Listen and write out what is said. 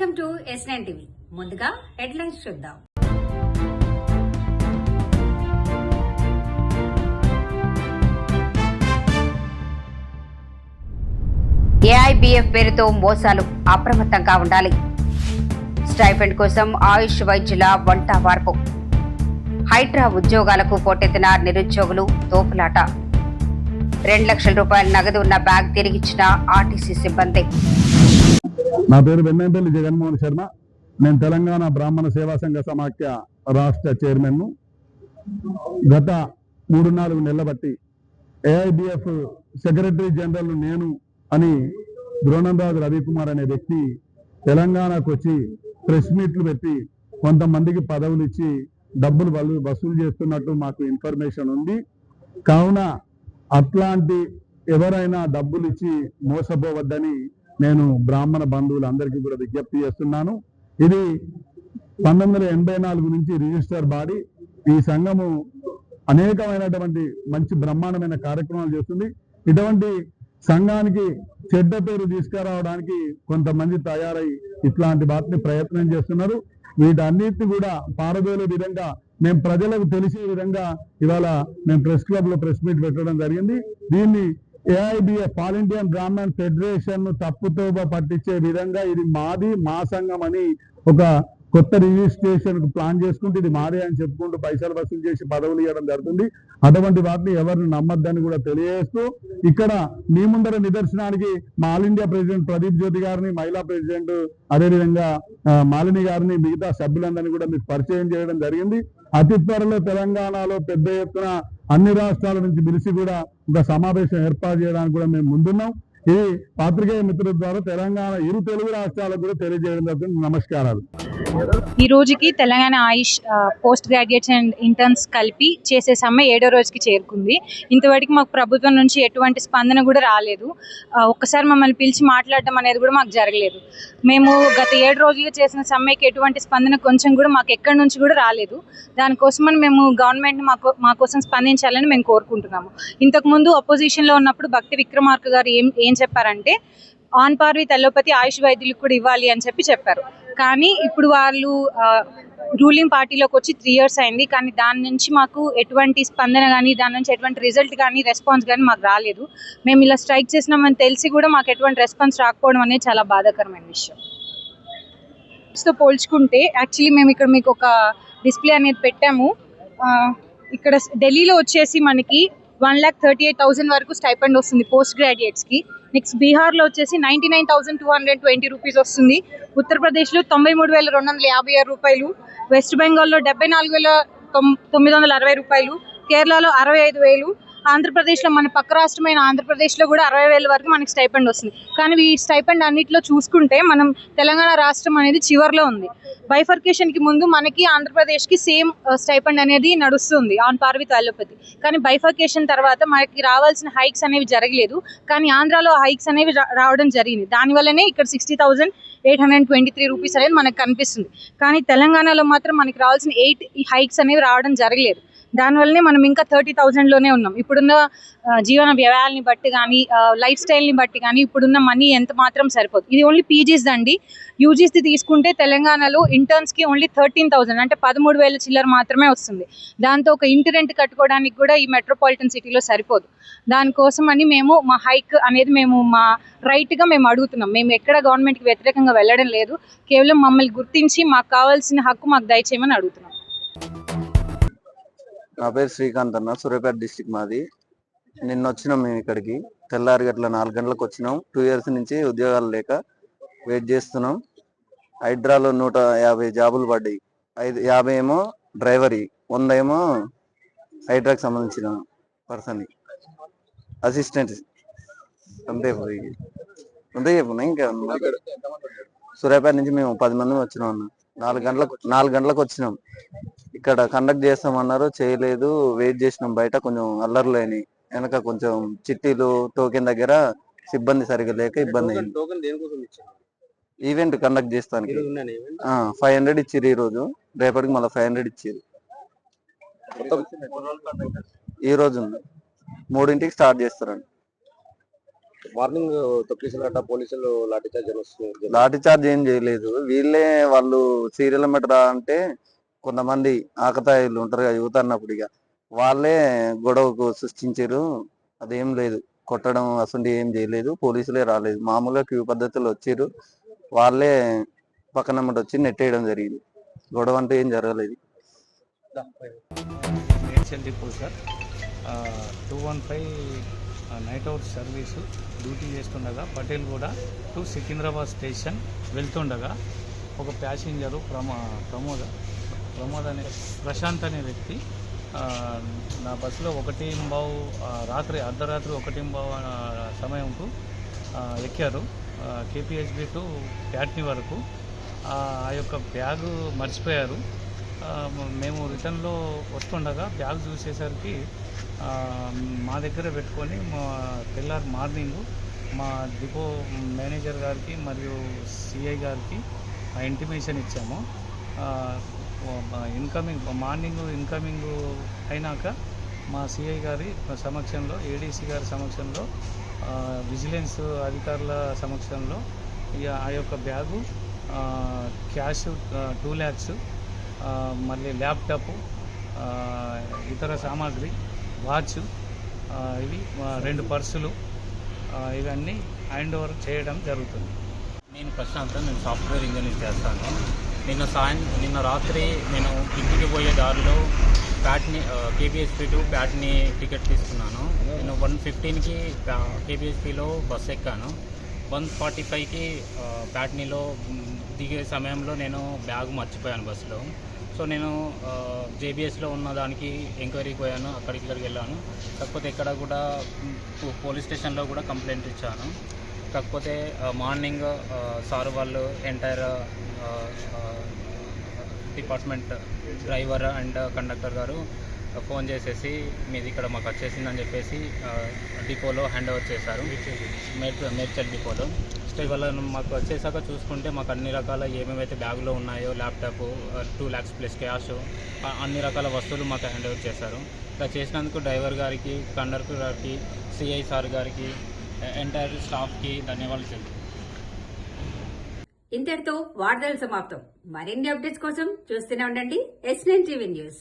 Welcome to S9 TV. ముందుగా headlines చూద్దాం. ఏఐబీఎఫ్ పేరుతో మోసాలు, అప్రమత్తంగా ఉండాలి. స్టైఫండ్ కోసం ఆయుష్ వైద్యుల వంట వార్పు. హైడ్రా ఉద్యోగాలకు పోటెత్తిన నిరుద్యోగులు, తోపులాట. 2 లక్షల రూపాయల నగదు ఉన్న బ్యాగ్ తిరిగిచ్చిన ఆర్టీసీ సిబ్బంది. నా పేరు వెన్నంపల్లి జగన్మోహన్ శర్మ. నేను తెలంగాణ బ్రాహ్మణ సేవా సంఘ సమాఖ్య రాష్ట్ర చైర్మన్ను. గత 3-4 నెలల బట్టి ఏఐబిఎఫ్ సెక్రటరీ జనరల్ నేను అని ద్రోణంరాజు రవికుమార్ అనే వ్యక్తి తెలంగాణకు వచ్చి ప్రెస్ మీట్లు పెట్టి కొంతమందికి పదవులు ఇచ్చి డబ్బులు వసూలు చేస్తున్నట్టు మాకు ఇన్ఫర్మేషన్ ఉంది. కావున అట్లాంటి ఎవరైనా డబ్బులు ఇచ్చి మోసపోవద్దని నేను బ్రాహ్మణ బంధువులందరికీ కూడా విజ్ఞప్తి చేస్తున్నాను. ఇది 1984 నుంచి రిజిస్టర్ బాడీ. ఈ సంఘము అనేకమైనటువంటి మంచి బ్రహ్మాండమైన కార్యక్రమాలు చేస్తుంది. ఇటువంటి సంఘానికి చెడ్డ పేరు తీసుకురావడానికి కొంతమంది తయారై ఇట్లాంటి వాటిని ప్రయత్నం చేస్తున్నారు. వీటన్నిటిని కూడా పారదోలే విధంగా మేము ప్రజలకు తెలిసే విధంగా ఇవాళ మేము ప్రెస్ క్లబ్ లో ప్రెస్ మీట్ పెట్టడం జరిగింది. దీన్ని ఏఐబిఎఫ్ ఆల్ ఇండియన్ బ్రాహ్మణ్ ఫెడరేషన్ ను తప్పుతోవ పట్టించే విధంగా ఇది మాది, మా సంఘం అని ఒక కొత్త రిజిస్ట్రేషన్ కు ప్లాన్ చేసుకుంటూ ఇది మాదే అని చెప్పుకుంటూ పైసలు వసూలు చేసి పదవులు ఇవ్వడం జరుగుతుంది. అటువంటి వాటిని ఎవరిని నమ్మద్దని కూడా తెలియజేస్తూ, ఇక్కడ మీ ముందర నిదర్శనానికి మా ఆల్ ఇండియా ప్రెసిడెంట్ ప్రదీప్ జ్యోతి గారిని, మహిళా ప్రెసిడెంట్ అదేవిధంగా మాలిని గారిని, మిగతా సభ్యులందరినీ కూడా మీకు పరిచయం చేయడం జరిగింది. అతి త్వరలో తెలంగాణలో పెద్ద ఎత్తున అన్ని రాష్ట్రాల నుంచి పిలిచి కూడా ఒక సమావేశం ఏర్పాటు చేయడానికి కూడా మేము ముందున్నాం. ఇది పాత్రికేయ మిత్రుల ద్వారా తెలంగాణ ఇరు తెలుగు రాష్ట్రాలకు కూడా తెలియజేయడం జరుగుతుంది. నమస్కారాలు. ఈ రోజుకి తెలంగాణ ఆయుష్ పోస్ట్ గ్రాడ్యుయేట్స్ అండ్ ఇంటర్న్స్ కలిపి చేసే సమ్మె 7వ రోజుకి చేరుకుంది. ఇంతవరకు మాకు ప్రభుత్వం నుంచి ఎటువంటి స్పందన కూడా రాలేదు. ఒక్కసారి మమ్మల్ని పిలిచి మాట్లాడడం అనేది కూడా మాకు జరగలేదు. మేము గత 7 రోజులుగా చేసిన సమ్మెకి ఎటువంటి స్పందన కొంచెం కూడా మాకు ఎక్కడి నుంచి కూడా రాలేదు. దానికోసమని మేము గవర్నమెంట్ మా కోసం స్పందించాలని మేము కోరుకుంటున్నాము. ఇంతకుముందు అపోజిషన్లో ఉన్నప్పుడు భక్తి విక్రమార్క గారు ఏం చెప్పారంటే ఆన్ పార్ విత్ అలోపతి ఆయుష్ వైద్యులకు కూడా ఇవ్వాలి అని చెప్పారు. కానీ ఇప్పుడు వాళ్ళు రూలింగ్ పార్టీలోకి వచ్చి 3 years అయింది. కానీ దాని నుంచి మాకు ఎటువంటి స్పందన కానీ, దాని నుంచి ఎటువంటి రిజల్ట్ కానీ, రెస్పాన్స్ కానీ మాకు రాలేదు. మేము ఇలా స్ట్రైక్ చేసినామని తెలిసి కూడా మాకు ఎటువంటి రెస్పాన్స్ రాకపోవడం అనేది చాలా బాధాకరమైన విషయం. తో పోల్చుకుంటే యాక్చువల్లీ మేము ఇక్కడ మీకు ఒక డిస్ప్లే అనేది పెట్టాము. ఇక్కడ ఢిల్లీలో వచ్చేసి మనకి 1,38,000 వరకు స్టైపెండ్ వస్తుంది పోస్ట్ గ్రాడ్యుయేట్స్కి. నెక్స్ట్ బీహార్లో వచ్చేసి 99,220 రూపీస్ వస్తుంది. ఉత్తరప్రదేశ్లో 93,256 రూపాయలు, వెస్ట్ బెంగాల్లో 74,960 రూపాయలు, కేరళలో 65,000, ఆంధ్రప్రదేశ్లో మన పక్క రాష్ట్రమైన ఆంధ్రప్రదేశ్లో కూడా 60,000 వరకు మనకి స్టైపెండ్ వస్తుంది. కానీ ఈ స్టైపెండ్ అన్నింటిలో చూసుకుంటే మనం తెలంగాణ రాష్ట్రం అనేది చివరిలో ఉంది. బైఫర్కేషన్కి ముందు మనకి ఆంధ్రప్రదేశ్కి సేమ్ స్టైపెండ్ అనేది నడుస్తుంది ఆన్ పార్ విత్ అలోపతి. కానీ బైఫర్కేషన్ తర్వాత మనకి రావాల్సిన హైక్స్ అనేవి జరగలేదు. కానీ ఆంధ్రాలో హైక్స్ అనేవి రావడం జరిగింది. దానివల్లనే ఇక్కడ 60,823 రూపీస్ అనేది మనకు కనిపిస్తుంది. కానీ తెలంగాణలో మాత్రం మనకి రావాల్సిన 8 హైక్స్ అనేవి రావడం జరగలేదు. దానివల్లనే మనం ఇంకా 30,000లోనే ఉన్నాం. ఇప్పుడున్న జీవన వ్యయాలని బట్టి కానీ, లైఫ్ స్టైల్ని బట్టి కానీ ఇప్పుడున్న మనీ ఎంత మాత్రం సరిపోదు. ఇది ఓన్లీ పీజీస్ అండి. యూజీస్ది తీసుకుంటే తెలంగాణలో ఇంటర్న్స్కి ఓన్లీ 13,000 అంటే 13,000 చిల్లర మాత్రమే వస్తుంది. దాంతో ఒక ఇంటి రెంట్ కట్టుకోవడానికి కూడా ఈ మెట్రోపాలిటన్ సిటీలో సరిపోదు. దానికోసం అని మేము మా హైక్ అనేది మేము మా రైట్గా మేము అడుగుతున్నాం. మేము ఎక్కడ గవర్నమెంట్కి వ్యతిరేకంగా వెళ్ళడం లేదు. కేవలం మమ్మల్ని గుర్తించి మాకు కావాల్సిన హక్కు మాకు దయచేయమని అడుగుతున్నాం. నా పేరు శ్రీకాంత్ అన్న, సూర్యాపేట డిస్టిక్ మాది. నిన్న వచ్చినాం మేము ఇక్కడికి. తెల్లారి గట్ల 4 గంటలకు వచ్చినాం. 2 years నుంచి ఉద్యోగాలు లేక వెయిట్ చేస్తున్నాం. హైడ్రాలో 150 జాబులు పడ్డాయి. 50 ఏమో డ్రైవర్, 100 ఏమో హైడ్రాకి సంబంధించిన పర్సన్ అసిస్టెంట్. అంతే చెప్పు ఇంకా. సూర్యాపేట నుంచి మేము 10 మంది వచ్చినాం అన్న. 4 గంటలకు వచ్చినాం. ఇక్కడ కండక్ట్ చేస్తామన్నారు, చేయలేదు. వెయిట్ చేసినాం బయట. కొంచెం అల్లర్లు అయినాయి. వెనక కొంచెం చిట్టీలు టోకెన్ దగ్గర సిబ్బంది సరిగ్గా లేక ఇబ్బంది అయింది. ఈవెంట్ కండక్ట్ చేస్తానికి 500 ఇచ్చిర్రు ఈ రోజు. రేపటికి మళ్ళీ 500 ఇచ్చిర్రు. ఈ రోజు 3ంటికి స్టార్ట్ చేస్తారండి. మార్నింగ్ తొక్కిసలాట పోలీసులు లాఠీ చార్జ్ ఏం చేయలేదు. వీళ్ళే వాళ్ళు సీరియల్ మెటర్ అంటే కొంతమంది ఆకతాయిలు ఉంటారు కదా యువత అన్నప్పుడు, ఇక వాళ్ళే గొడవకు సృష్టించారు. అదేం లేదు, కొట్టడం అసలు ఏం చేయలేదు. పోలీసులే రాలేదు, మామూలుగా క్యూ పద్ధతిలో వచ్చారు. వాళ్ళే పక్కన వచ్చి నెట్టేయడం జరిగింది. గొడవ అంటే ఏం జరగలేదు. Medchal depot sir 215 night out service duty చేస్తుండగా పటేల్ కూడా టు సికింద్రాబాద్ స్టేషన్ వెళ్తుండగా ఒక ప్యాసింజరు ప్రమోద్ అనే ప్రశాంత్ అనే వ్యక్తి నా బస్సులో 1:15 రాత్రి అర్ధరాత్రి 1:15 సమయంకు ఎక్కారు. కేపీహెచ్బి టు ప్యాట్నీ వరకు ఆ యొక్క బ్యాగు మర్చిపోయారు. మేము రిటర్న్లో వస్తుండగా బ్యాగ్ చూసేసరికి మా దగ్గర పెట్టుకొని తెల్లారి మార్నింగ్ మా డిపో మేనేజర్ గారికి మరియు సిఐ గారికి ఇంటిమేషన్ ఇచ్చాము. ఇన్కమింగ్ అయినాక మా సిఐ గారి సమక్షంలో, ఏడీసీ గారి సమక్షంలో, విజిలెన్స్ అధికారుల సమక్షంలో ఆ యొక్క బ్యాగు, క్యాష్ 2 lakhs, మళ్ళీ ల్యాప్టాప్, ఇతర సామాగ్రి, వాచ్, ఇవి 2 పర్సులు, ఇవన్నీ హ్యాండ్ ఓవర్ చేయడం జరుగుతుంది. నేను ప్రశాంత్, నేను సాఫ్ట్వేర్ ఇంజనీర్ చేస్తాను. నిన్న రాత్రి నేను ఇంటికి పోయే దారిలో కేపీహెచ్పి టు ప్యాట్నీ టికెట్ తీసుకున్నాను. నేను 1:15కి కేపీహెచ్పిలో బస్ ఎక్కాను. 1:45కి ప్యాట్నీలో దిగే సమయంలో నేను బ్యాగ్ మర్చిపోయాను బస్సులో. సో నేను జేబీఎస్లో ఉన్న దానికి ఎంక్వైరీకి పోయాను, అక్కడికి వెళ్ళాను. కాకపోతే ఇక్కడ కూడా పోలీస్ స్టేషన్లో కూడా కంప్లైంట్ ఇచ్చాను. కాకపోతే మార్నింగ్ సార్ వాళ్ళు entire department driver and conductor గారు ఫోన్ చేసేసి మీది ఇక్కడ మాకు వచ్చేసిందని చెప్పేసి డిపోలో హ్యాండ్ ఓవర్ చేశారు, మేడ్చల్ డిపోలో. సో ఇవాళ మాకు వచ్చేసాక చూసుకుంటే మాకు అన్ని రకాల ఏమేమైతే బ్యాగ్లో ఉన్నాయో, ల్యాప్టాప్, 2 lakhs ప్లస్ క్యాష్, అన్ని రకాల వస్తువులు మాకు హ్యాండ్ ఓవర్ చేశారు. ఇలా చేసినందుకు డ్రైవర్ గారికి, కండక్టర్ గారికి, సిఐ సార్ గారికి, ఎంటైర్ స్టాఫ్కి ధన్యవాదాలు తెలుపు. ఇంతటితో వార్తలు సమాప్తం. మరిన్ని అప్డేట్స్ కోసం చూస్తూనే ఉండండి S9 టీవీ న్యూస్.